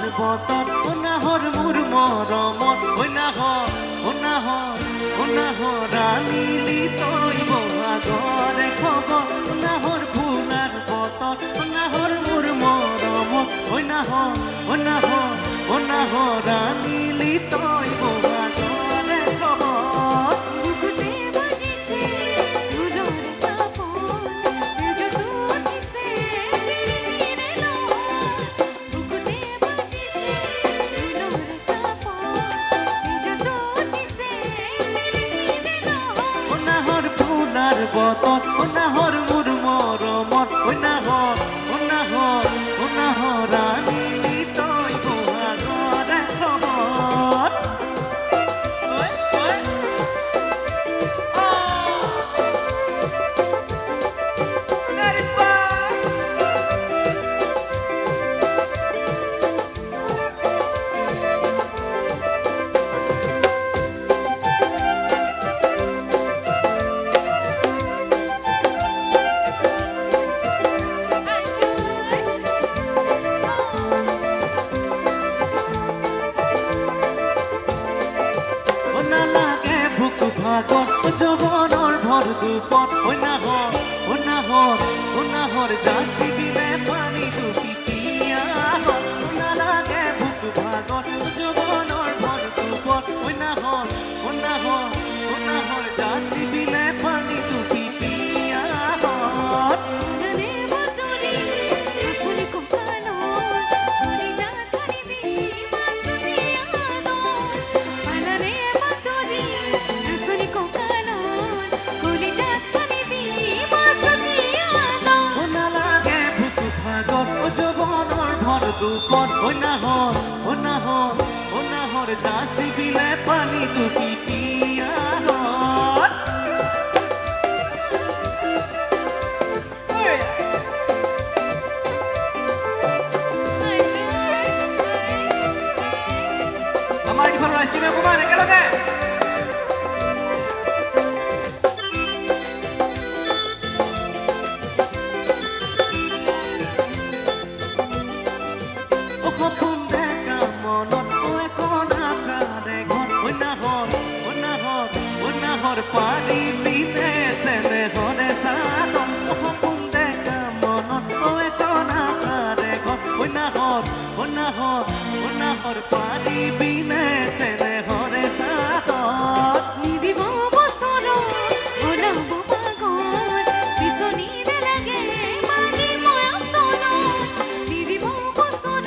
Fuller বতন ওনাহর মুর মরমত ওনাহর রানীলি তৈ বহাগরে খবর ওনাহর fuller বতন ওনাহর মুর মরমত ওনাহর রানীলি তৈ বহাগরে খবর বতন ওনাহর মুর মরমত ওনাহর রানীলি তৈ বহাগরে খবর যৌবনৰ ভৰ দুপত ওনাহৰ জাচি দিলে পানী দুপিয়া নালাগে বুকু ভাগত যৌবনৰ ভৰ দুপত ওনাহৰ জাচি দিলে পানী দুপিয়া দুপন ওনাহৰ জাচি দিলে পানী দুপিয়া আমাৰ এইখন ৰাষ্ট্ৰীয় অকমান একেলগে পানী পিনে চেনে হনে চাদন সপোন দেখা মনত এখন আকাৰে ঘৰ ওনাহৰ পানী পিনে চেনে হনে চাদন নিদিব বছৰ ওলাব পাগল পিছনি লাগে মানি মৰা চল নিদিব বছৰ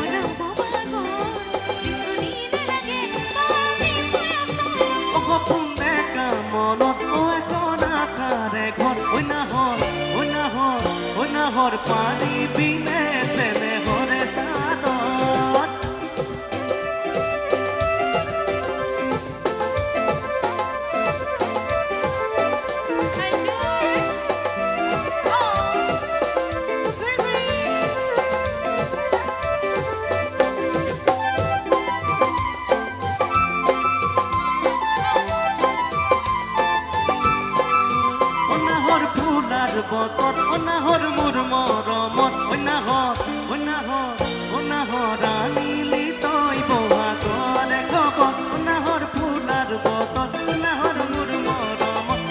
ওলাব পাগল পিছনি লাগে মানি মৰা চল সপোন মনত এখন আকাৰে ঘৰ ওনাহৰ পানী পিনে চেনে হনে চাদন বতন ওনাহর মুর মরমত ওনাহর রানীলি তৈ বহাগরে খবর ওনাহর ফুলার বতন ওনাহর মুর মরমত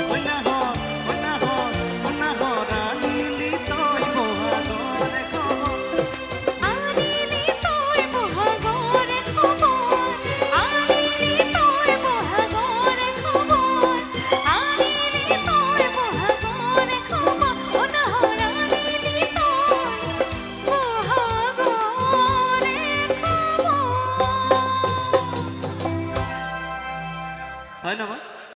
ওনাহর রানীলি তৈ বহাগরে খবর আনিলি তৈ বহাগরে খবর আনিলি তৈ বহাগরে খবর আনিলি তৈ বহাগরে খবর ওনাহর রানীলি তৈ বহাগরে খবর ধন্যবাদ।